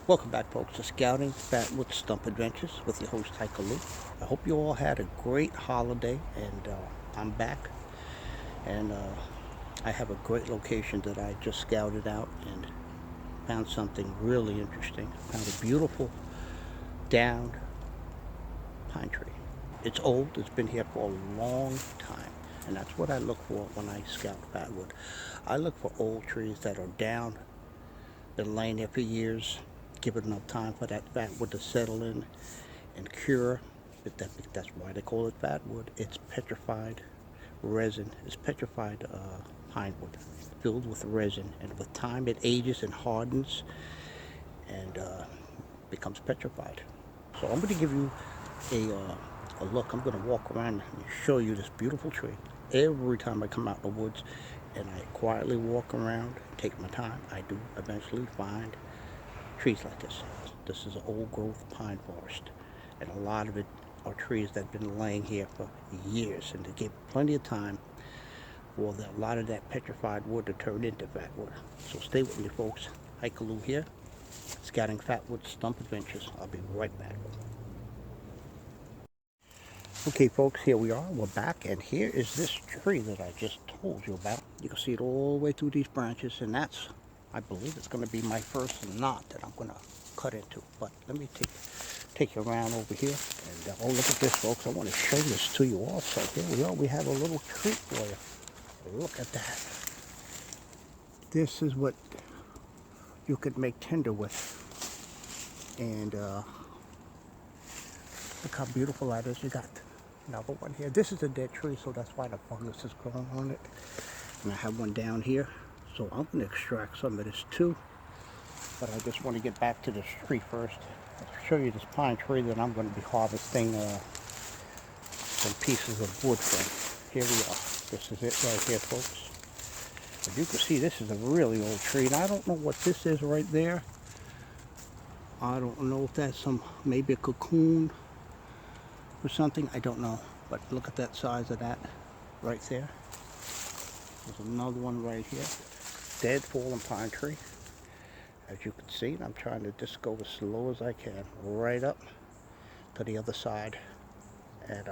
Welcome back, folks, to Scouting Fatwood Stump Adventures with your host, Hiker Lou. I hope you all had a great holiday, and I'm back, and I have a great location that I just scouted out and found something really interesting. Found a beautiful downed pine tree. It's old, it's been here for a long time, and that's what I look for when I scout fatwood. I look for old trees that are down, been laying there for years, give it enough time for that fatwood to settle in and cure. That's why they call it fatwood. It's petrified resin. It's petrified pine wood filled with resin, and with time it ages and hardens and becomes petrified. So I'm going to give you a look. I'm going to walk around and show you this beautiful tree. Every time I come out in the woods and I quietly walk around, take my time, I do eventually find trees like this. This is an old growth pine forest, and a lot of it are trees that have been laying here for years, and they give plenty of time for a lot of that petrified wood to turn into fatwood. So stay with me, folks. Hiker Lou here, Scouting Fatwood Stump Adventures. I'll be right back. Okay, folks, here we are. We're back, and here is this tree that I just told you about. You can see it all the way through these branches, and that's, I believe, it's going to be my first knot that I'm going to cut into. But let me take you around over here, and oh, look at this, folks. I want to show this to you also. Here we are. We have a little treat for you. Look at that. This is what you could make tinder with, and look how beautiful that is. You got another one here. This is a dead tree, so that's why the fungus is growing on it. And I have one down here, so I'm going to extract some of this too. But I just want to get back to this tree first. I'll show you this pine tree that I'm going to be harvesting some pieces of wood from. Here we are. This is it right here, folks. As you can see, this is a really old tree, and I don't know what this is right there. I don't know if that's maybe a cocoon or something. I don't know, but look at that size of that right there. There's another one right here. Dead fallen pine tree. As you can see, I'm trying to just go as slow as I can right up to the other side. And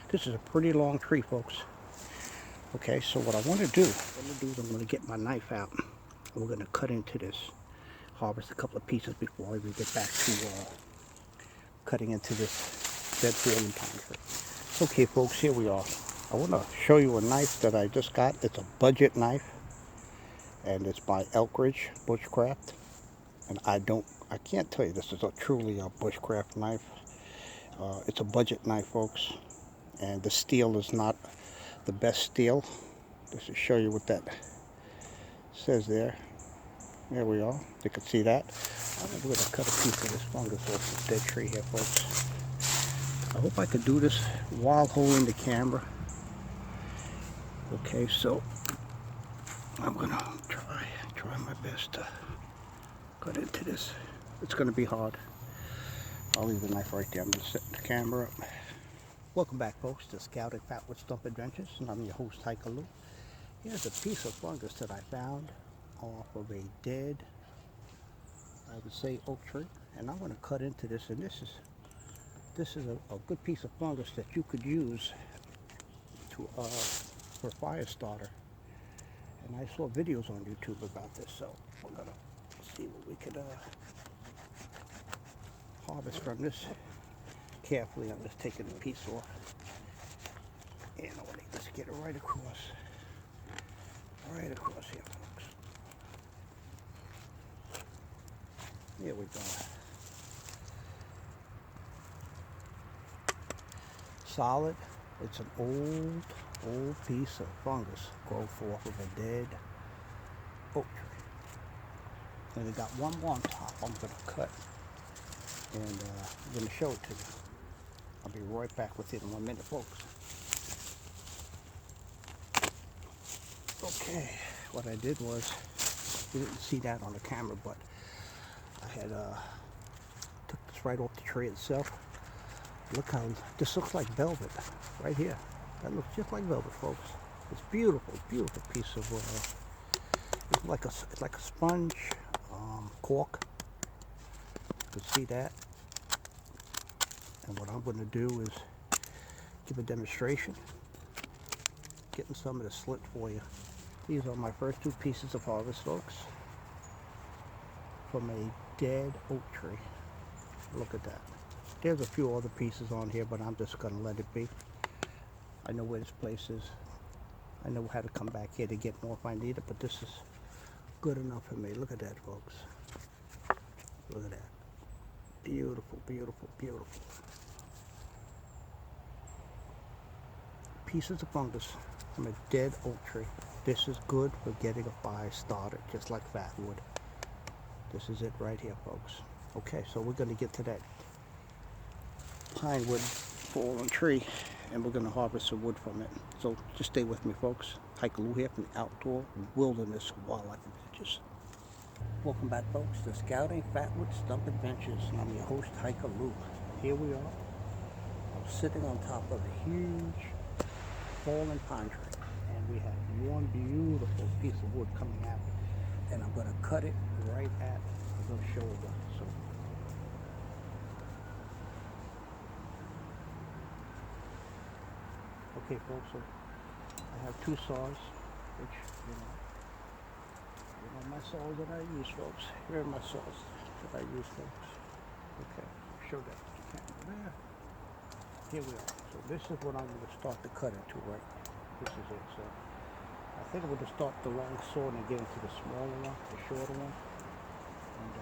this is a pretty long tree, folks. Okay, so what I want to do is I'm going to get my knife out. We're going to cut into this, harvest a couple of pieces before we get back to cutting into this dead fallen pine tree. Okay, folks, here we are. I want to show you a knife that I just got. It's a budget knife, and it's by Elkridge Bushcraft. And I can't tell you this is truly a bushcraft knife. It's a budget knife, folks, and the steel is not the best steel. Just to show you what that says there. There we are. You can see that. I'm going to cut a piece of this fungus off this dead tree here, folks. I hope I can do this while holding the camera. Okay, so I'm going to try my best to cut into this. It's going to be hard. I'll leave the knife right there. I'm just setting the camera up. Welcome back, folks, to Scouting Fatwood Stump Adventures, and I'm your host, Hiker Lou. Here's a piece of fungus that I found off of a dead, I would say, oak tree, and I'm going to cut into this. And this is a good piece of fungus that you could use for a fire starter. And I saw videos on YouTube about this, so we're going to see what we could harvest from this. Carefully, I'm just taking a piece off, and I want to just get it right across here, folks. There we go. Solid. It's an old piece of fungus growth off of a dead oak tree, and it got one more on top. I'm going to cut, and I'm going to show it to you. I'll be right back with you in 1 minute, folks. Okay, what I did was, you didn't see that on the camera, but I had took this right off the tree itself. Look how this looks like velvet right here. That looks just like velvet, folks. It's beautiful, beautiful piece of it's like a sponge cork, can see that. And what I'm going to do is give a demonstration, getting some of the slit for you. These are my first 2 pieces of harvest, folks, from a dead oak tree. Look at that. There's a few other pieces on here, but I'm just going to let it be. I know where this place is. I know how to come back here to get more if I need it, but this is good enough for me. Look at that, folks. Look at that. Beautiful, beautiful, beautiful. Pieces of fungus from a dead oak tree. This is good for getting a fire started, just like Fatwood. This is it right here, folks. Okay, so we're going to get to that Pinewood fallen tree, and we're going to harvest some wood from it. So just stay with me, folks. Hiker Lou here from the Outdoor Wilderness Wildlife Adventures. Welcome back, folks, to Scouting Fatwood Stump Adventures. I'm your host, Hiker Lou. Here we are. I'm sitting on top of a huge fallen pine tree, and we have one beautiful piece of wood coming out, and I'm going to cut it right at the shoulder. So okay, folks, so I have 2 saws, which, you know my saws that I use, folks. Here are my saws that I use, folks. Okay, show that to the camera there. Here we are. So this is what I'm going to start to cut into, right? This is it. So I think I'm going to start the long saw and get into the smaller one, the shorter one. And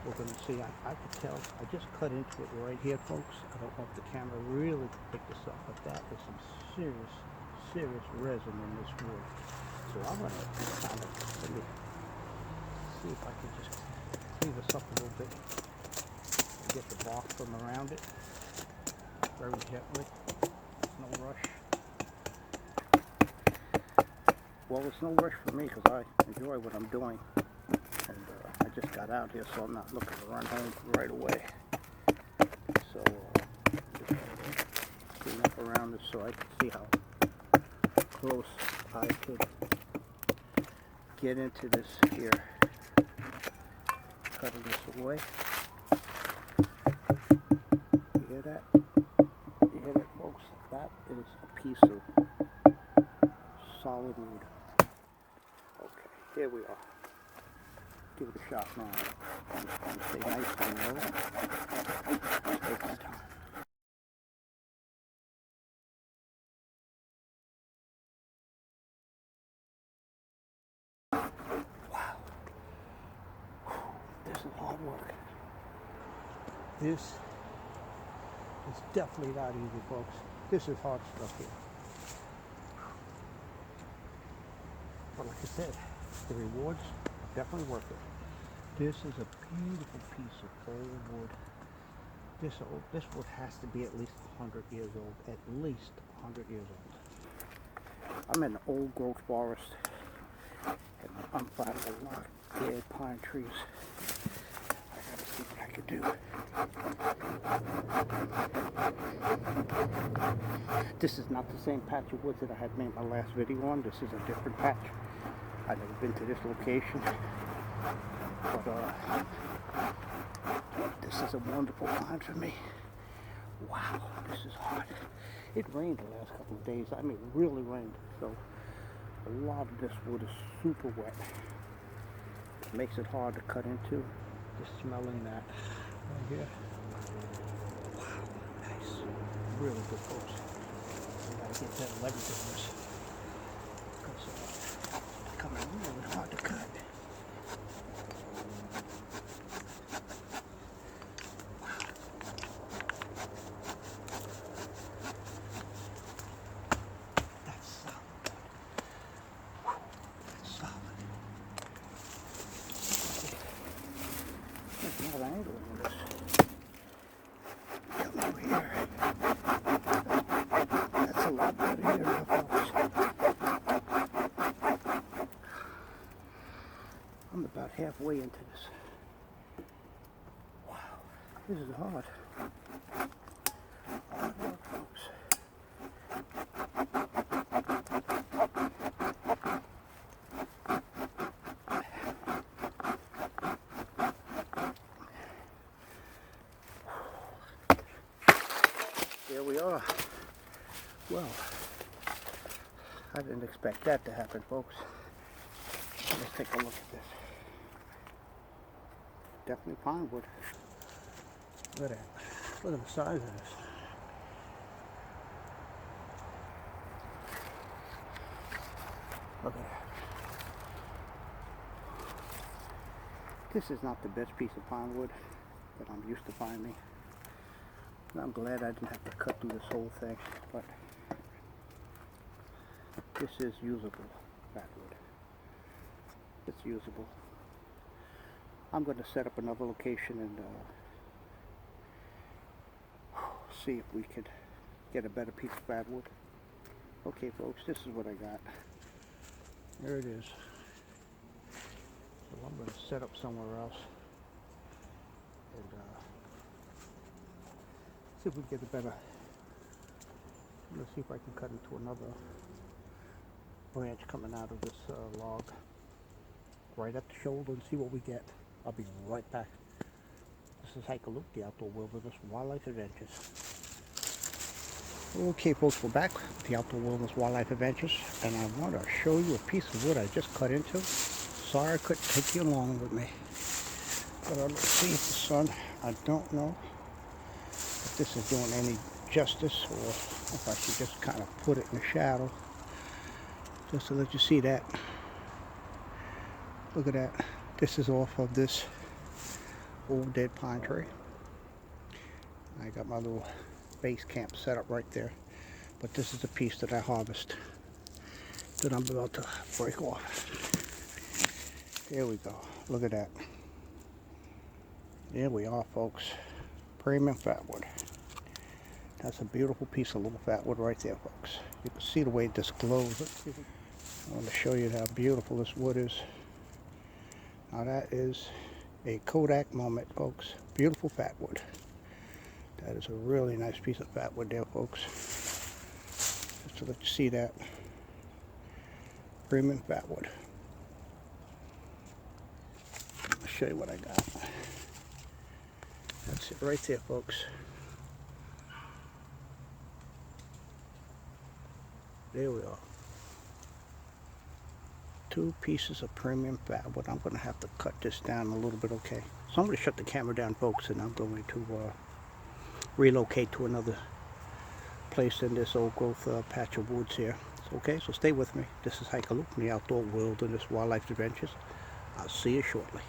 we're going to see. I could tell. I just cut into it right here, folks. I don't know if the camera really can pick this up, but that is some serious, serious resin in this wood. So I'm going to kind of let me see if I can just clean this up a little bit and get the bark from around it very gently. No rush. Well, it's no rush for me because I enjoy what I'm doing, and I just got out here, so I'm not looking to run home right away. So just clean up around this so I can see how close I could get into this here. Cutting this away. You hear that? You hear that, folks? That is a piece of solid wood. Okay, here we are. Give it a shot now. I'm just going to stay nice and low. Take my time. Wow. This is hard work. This is definitely not easy, folks. This is hard stuff here. But like I said, the rewards are definitely worth it. This is a beautiful piece of old wood. This wood has to be at least 100 years old. At least 100 years old. I'm in an old growth forest, and I'm finding a lot of dead pine trees. I gotta see what I can do. This is not the same patch of woods that I had made my last video on. This is a different patch. I've never been to this location, but this is a wonderful find for me. Wow, this is hard. It rained the last couple of days. I mean, it really rained, so a lot of this wood is super wet. It makes it hard to cut into. Just smelling that right here. Wow, nice. Really good, folks. We gotta get that 11 fingers. Because it's becoming really hard to cut. Angle on this. Come over here. That's a lot better here now, folks. I'm about halfway into this. Wow, this is hard. Hard work, folks. Well, I didn't expect that to happen, folks. Let's take a look at this. Definitely pinewood. Look at that. Look at the size of this. Look at that. This is not the best piece of pinewood that I'm used to finding. And I'm glad I didn't have to cut through this whole thing, but this is usable fatwood. It's usable. I'm going to set up another location and see if we could get a better piece of fatwood. Okay, folks, this is what I got. There it is. So I'm going to set up somewhere else and see if we can get a better. Let's see if I can cut into another branch coming out of this log right at the shoulder and see what we get. I'll be right back. This is Hike a Loop, the Outdoor Wilderness Wildlife Adventures. Okay, folks, we're back with the Outdoor Wilderness Wildlife Adventures, and I want to show you a piece of wood I just cut into. Sorry I couldn't take you along with me, but let's see if the sun, I don't know if this is doing any justice or if I should just kind of put it in the shadow just to let you see that. Look at that. This is off of this old dead pine tree. I got my little base camp set up right there, but this is a piece that I harvest that I'm about to break off. There we go. Look at that. There we are, folks. Premium fatwood. That's a beautiful piece of little fatwood right there, folks. You can see the way this glows. I want to show you how beautiful this wood is. Now that is a Kodak moment, folks. Beautiful fatwood. That is a really nice piece of fatwood there, folks. Just to let you see that. Premium fatwood. I'll show you what I got. That's it right there, folks. There we are. 2 pieces of premium fatwood. I'm going to have to cut this down a little bit, okay? So I'm going to shut the camera down, folks, and I'm going to relocate to another place in this old growth patch of woods here. So, okay, so stay with me. This is Hike a Loop from the Outdoor Wilderness Wildlife Adventures. I'll see you shortly.